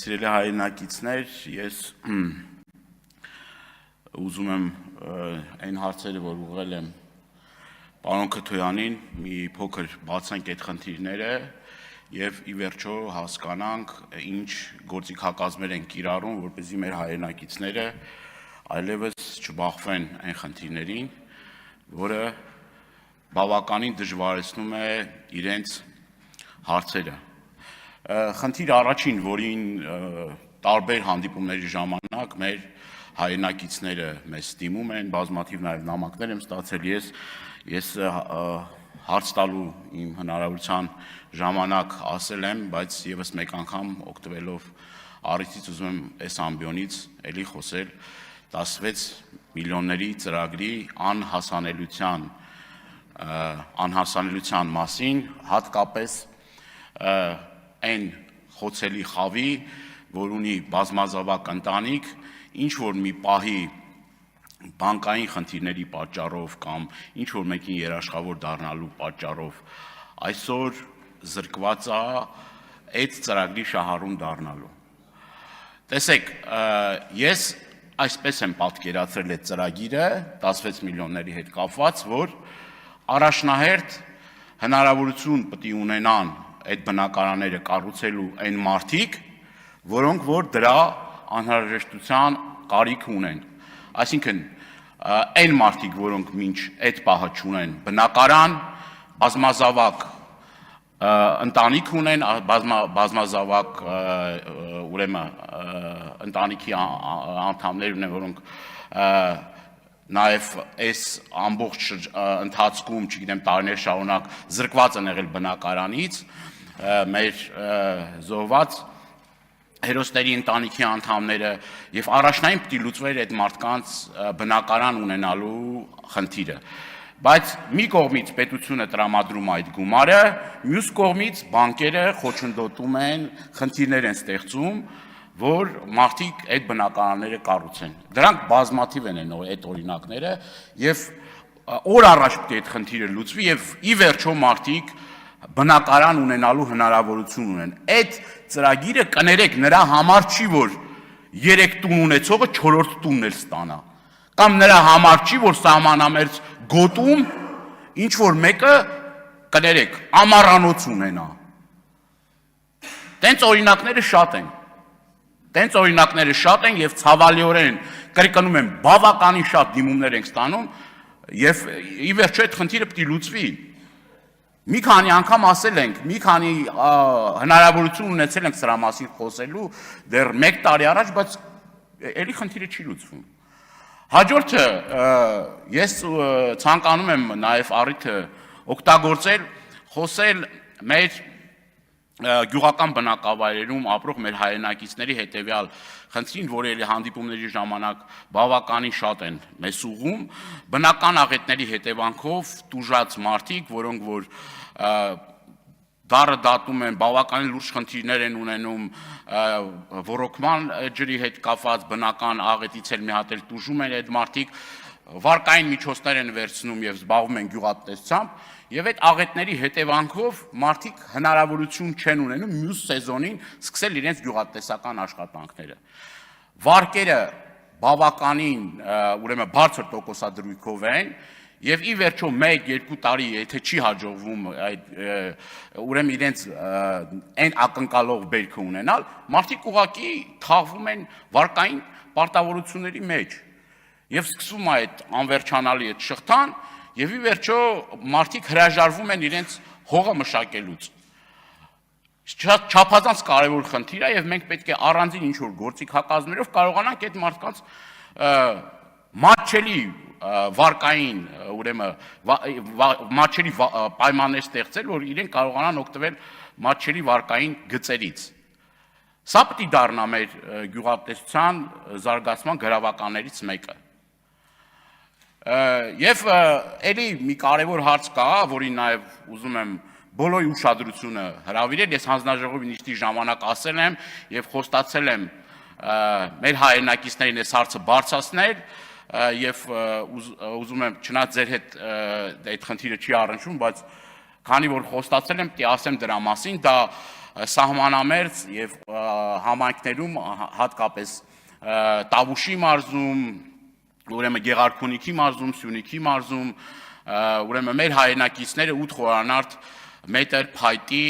Սիրելի հայրենակիցներ, ես ուզում եմ այն հարցերը, որ ուղղել եմ պարոն Քթոյանին, մի փոքր բացենք այդ խնդիրները եւ ի վերջո հասկանանք ինչ գործիքակազմեր են կիրառում, որպեսզի մեր հայրենակիցները այլևս չբախվեն այն խնդիրներին, որը բավականին դժվարեցնում է իրենց հարցերը։ Խնդիր առաջին, որին տարբեր հանդիպումների ժամանակ մեր հայրենակիցները մեզ դիմում են, բազմաթիվ նաև նամակներ եմ ստացել, ես հարց տալու իմ հնարավորության ժամանակ ասել եմ, բայց եւս մեկ անգամ օգտվելով առիթից ուզում եմ այս ամբիոնից էլի խոսել 16 միլիոնների ծրագրի անհասանելիության մասին, հատկապես այն խոցելի խավի, որ ունի բազմազավակ ընտանիք, ինչ որ մի պահի բանկային խնդիրների պատճառով կամ ինչ որ մեկին երաշխավոր դառնալու պատճառով այսօր զրկված է այդ ծրագրի շահառուն դառնալու։ Տեսեք, ես այսպես եմ պատկերացրել այդ ծրագիրը 16 միլիոնների հետ կապված, որ առաջնահերթ հնարավորություն պետք է ունենան այդ բնակարանները կառուցելու այն մարդիկ, որոնք որ դրա անհրաժեշտության կարիք ունեն։ Այսինքն, այն մարդիկ, որոնք մինչ այդ պահը չունեն բնակարան, բազմազավակ ընտանիք ունեն, բազմազավակ ընտանիքի անդամներ ունեն, որոնք նաև այս ամբողջ ընթացքում, չգիտեմ, տարիներ շարունակ զրկված են եղել բնակարանից, մեր զոհված հերոսների ընտանիքի անդամները եւ առաջնային պիտի լուծվեր այդ մարդկանց բնակարան ունենալու խնդիրը։ Բայց մի կողմից պետությունը տրամադրում այդ գումարը, մյուս կողմից բանկերը խոչընդոտում են, խնդիրներ են ստեղծում, որ մարդիկ այդ բնակարանները կառուցեն։ Դրանք բազմաթիվ են այդ օրինակները եւ օր առաջ պետք է այդ խնդիրը լուծվի եւ ի վերջո մարդիկ բնակարան ունենալու հնարավորություն ունեն։ Այդ ծրագիրը կներեք նրա համար չի, որ 3 տուն ունեցողը 4-րդ տունն էլ ստանա, կամ նրա համար չի, որ սահմանամերձ գոտում ինչ որ մեկը կներեք ամառանոց ունենա։ Տենց օրինակները շատ են եւ ցավալիորեն կրկնում եմ բավականին շատ դիմումներ ենք ստանում եւ ի վերջո այդ խնդիրը պետք է լուծվի։ Մի քանի անգամ ասել ենք, մի քանի հնարավորություն ունեցել ենք սրա մասին խոսելու դեռ 1 տարի առաջ, բայց էլի խնդիրը չի լուծվում։ Հաջորդը ես ցանկանում եմ նաև առիթը օգտագործել, խոսել մեր գյուղական բնակավայրերում ապրող մեր հայրենակիցների հետևյալ խնդրին, որը հանդիպումների ժամանակ բավականին շատ են մեզ ուղղում, բնական աղետների հետևանքով տուժած մարդիկ, որոնք որ դառը դատում են, բավականին լուրջ խնդիրներ են ունենում, ոռոգման ջրի հետ կապված բնական աղետից էլ մի հատ էլ տուժում են այդ մարդիկ, վարկային միջոցներ են վերցնում եւ զբաղվում են գյուղատնտեսությամբ, եւ այդ աղետների հետևանքով մարդիկ հնարավորություն չեն ունենում մյուս սեզոնին սկսել իրենց գյուղատնտեսական աշխատանքները։ Վարկերը բավականին, ուրեմն բարձր տոկոսադրույքով են եւ ի վերջո 1-2 տարի եթե չի հաջողվում ուրեմն իրենց այն ակնկալող բերքը ունենալ, մարդիկ ուղղակի թաղվում են վարկային պարտավորությունների մեջ եւ սկսվում է այդ անվերջանալի այդ շղթան եւ ի վերջո մարդիկ հրաժարվում են իրենց հողը մշակելուց։ Չափազանց կարևոր խնդիր է եւ մենք պետք է առանձին ինչ որ գործիքակազմերով կարողանանք այդ մարդկանց մատչելի վարկային, ուրեմն մատչելի պայմաններ ստեղծել, որ իրենք կարողանան օգտվել մատչելի վարկային գծերից։ Սա պետք է դառնա մեր գյուղատնտեսության զարգացման գրավականներից մեկը։ Եվ էլի մի կարևոր հարց կա, որին նաև ուզում եմ բոլորի ուշադրությունը հրավիրել, ես հանձնաժողովի նիստի ժամանակ ասել եմ եւ խոստացել եմ մեր հայրենակիցներին այս հարցը բարձրացնել եւ ուզում եմ չնայած ձեր հետ այդ խնդիրը չի առնչվում, բայց քանի որ խոստացել եմ, պետք է ասեմ դրա մասին, դա սահմանամերձ եւ համայնքներում հատկապես Տավուշի մարզում, ուրեմն Գեղարքունիքի մարզում, Սյունիքի մարզում, ուրեմն մեր հայրենակիցները 8 խորանարդ մետր փայտի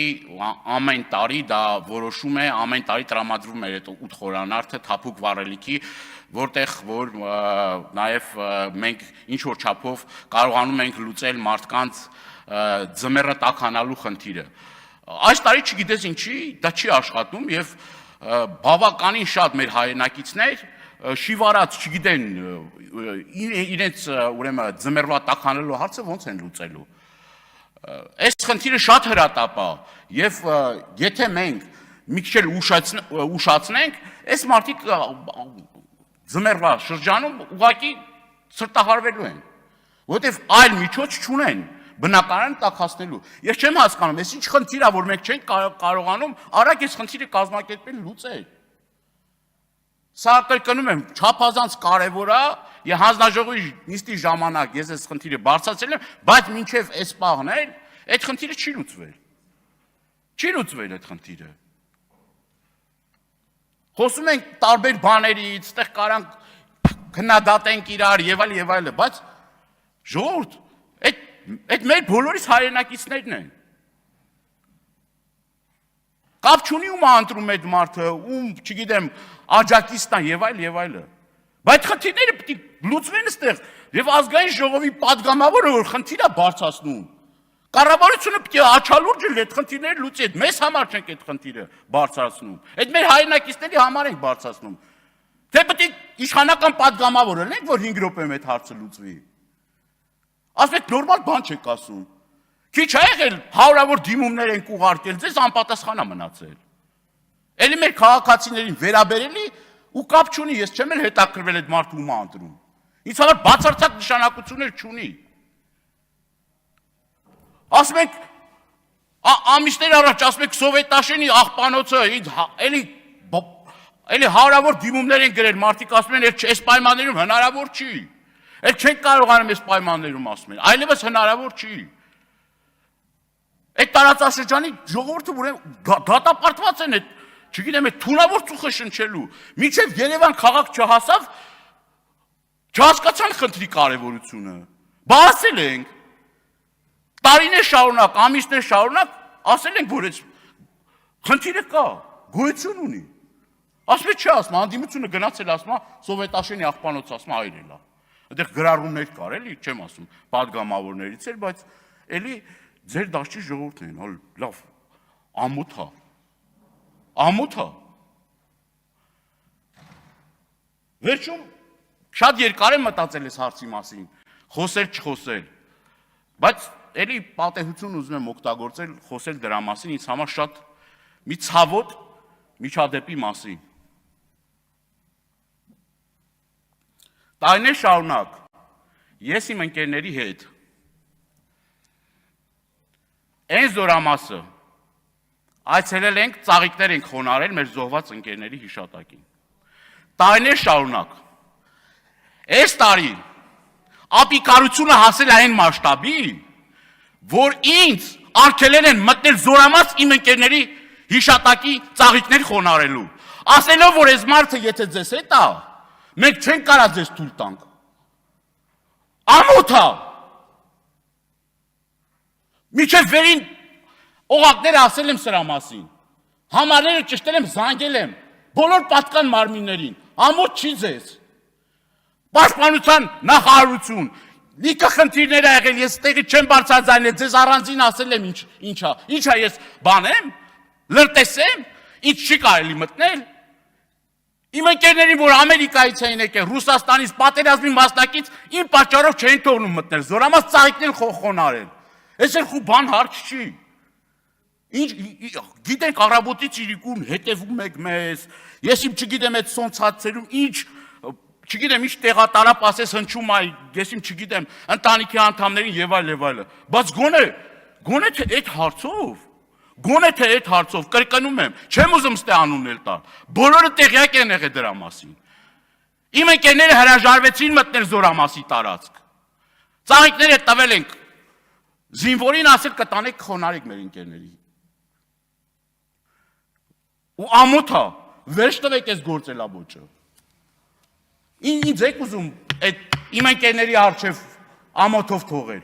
ամեն տարի դա որոշում է, ամեն տարի տրամադրվում է այդ 8 խորանարդը թափուկ վառելիքի, որտեղ որ նաև մենք ինչ որ չափով կարողանում ենք լուծել մարդկանց ձմեռը տաքանալու խնդիրը։ Այս տարի չգիտես ինչի, դա չի աշխատում եւ բավականին շատ մեր հայրենակիցներ շիվարած չգիտեն իրենց ուրեմն ձմեռվա տաքանալու հարցը ոնց են լուծելու։ Այս խնդիրը շատ հրատապ է եւ եթե մենք մի քիչ ուշացնենք, այս մարդիկ ձմեռվա շրջանում ուղղակի սրտահարվելու են, որովհետեւ այլ միջոց չունեն բնակարան տաքացնելու։ Ես չեմ հասկանում, այս ինչ խնդիր է, որ մենք չենք կարողանում արագ այս խնդիրը կազմակերպել լուծել։ Սա կրկնում եմ, չափազանց կարևոր է, եւ հանձնաժողովի նիստի ժամանակ ես այս խնդիրը բարձրացրել եմ, բայց մինչեւ այս պահն էլ այդ խնդիրը չի լուծվել։ Չի լուծվել այդ խնդիրը։ Խոսում ենք տարբեր բաներից, այդտեղ կարանք քննադատենք իրար եւ այլ, բայց ժողովուրդ, այդ մեր բոլորիս հայրենակիցներն են։ Կապ չունի ում ընտրում այդ մարդը, ում, չգիտեմ, աջակիցն է եւ այլ։ Բայց խնդիրները պետք է լուծվեն այստեղ եւ ազգային ժողովի падգամավորը որ խնդիր է բարձրացնում։ Կառավարությունը պետք է աչալուրջ լինի այդ խնդիրները լուծի, մեզ համար չենք այդ խնդիրը բարձրացնում։ Այդ մեր հայրենակիցների համար ենք բարձրացնում։ Թե պետք է իշխանական падգամավորը լինենք, որ 5 րոպեում այդ հարցը լուծվի։ Ասում եք նորմալ բան չեք ասում։ Քիչ է եղել հարյուրավոր դիմումներ են ուղարկել, ձեզ անպատասխան է մնացել։ Էլի մեր քաղաքացիներին վերաբերելի ու կապ չունի, ես չեմ էլ հետաքրվել այդ մարդու ում ընտրում։ Ինձ համար բացարձակ նշանակություններ չունի։ Ասում եք ամիսներ առաջ ասում եք Սովետաշենի աղբանոցը, էլի հարյուրավոր դիմումներ են գրել, մարդիկ ասում են, այս պայմաններում հնարավոր չի։ Էլ չենք կարողանում այս պայմաններում ասում են, այլևս հնարավոր չի։ Այդ տարածաշրջանի ժողովուրդը ուրեմն դատապարտված են այդ, չգիտեմ, այդ թունավոր ծուխը շնչելու։ Մինչև Երևան քաղաք չհասավ, չհասկացան խնդրի կարևորությունը։ Բա ասել ենք, տարիներ շարունակ, ամիսներ շարունակ, ասել ենք, որ այս խնդիրը կա, գոյություն ունի։ Ասում է չի ասում, հանդիմությունը գնացել ասում, Սովետաշենի աղբանոց ասում, այրել է։ Այդտեղ գրառումներ կար, էլի, չեմ ասում, падգամավորներից էր, բայց էլի ձեր դաշտի ժողովուրդն են, լավ, ամոթ է։ Վերջում շատ երկար եմ մտածել այս հարցի մասին, խոսել չխոսել, բայց էլի պատեհություն ուզում եմ օգտագործել, խոսել դրա մասին, ինձ համար շատ մի ցավոտ միջադեպի մասին։ Տարիներ շարունակ ես իմ ընկերների հետ այն զորամասը այցելել ենք, ծաղիկներ ենք խոնարհել մեր զոհված ընկերների հիշատակին։ Տարիներ շարունակ այս տարի ապիկարությունը հասել է այն մասշտաբի, որ ինձ արգելել են մտնել զորամաս իմ ընկերների հիշատակի ծաղիկներ խոնարհելու։ Ասելով, որ այս մարդը եթե ձեզ հետ է, մենք չենք կարա ձեզ թույլ տանք։ Ամոթ է։ Միջև վերին օղակները ասել եմ սրա մասին։ Համարները ճշտել եմ, զանգել եմ բոլոր պատկան մարմիններին։ Ամոթ չի ձեզ։ Պաշտպանության նախարարություն, լիքը խնդիրներ ա եղել, ես տեղի չեմ բարձրաձայնել, ձեզ առանձին ասել եմ ինչա ես բանեմ, լրտեսեմ, ինչ չի կարելի մտնել։ Իմ ընկերներին, որ Ամերիկայից էին եկել, Ռուսաստանից, պատերազմի մասնակից, իմ պատճառով չէին թողնում մտնել, զորամաս ծաղիկներ խոնարհել։ Այս էլ խու բան հարց չի։ Գիտենք առավոտից իրիկուն հետևում եք մեզ, ես իմ չգիտեմ այդ սոնցացերում ինչ, չգիտեմ ինչ տեղատարապ ասես հնչում այ, ես իմ չգիտեմ ընտանիքի անդամներին եւ այլ, բայց գոնե թե այդ հարցով, կրկնում եմ, չեմ ուզում ստե անուննել տալ, բոլորը տեղյակ են եղել դրա մասին։ Իմ ընկերները հրաժարվեցին մտնել զորամասի տարածք։ Ծաղիկները տվել ենք, զինվորին ասել կտանեք խոնարհեք մեր ընկերների ու ամոթ է, վերջ տվեք այս գործելաբոճը։ Ինձ եք ուզում այդ իմ ընկերների առջև ամոթով թողել։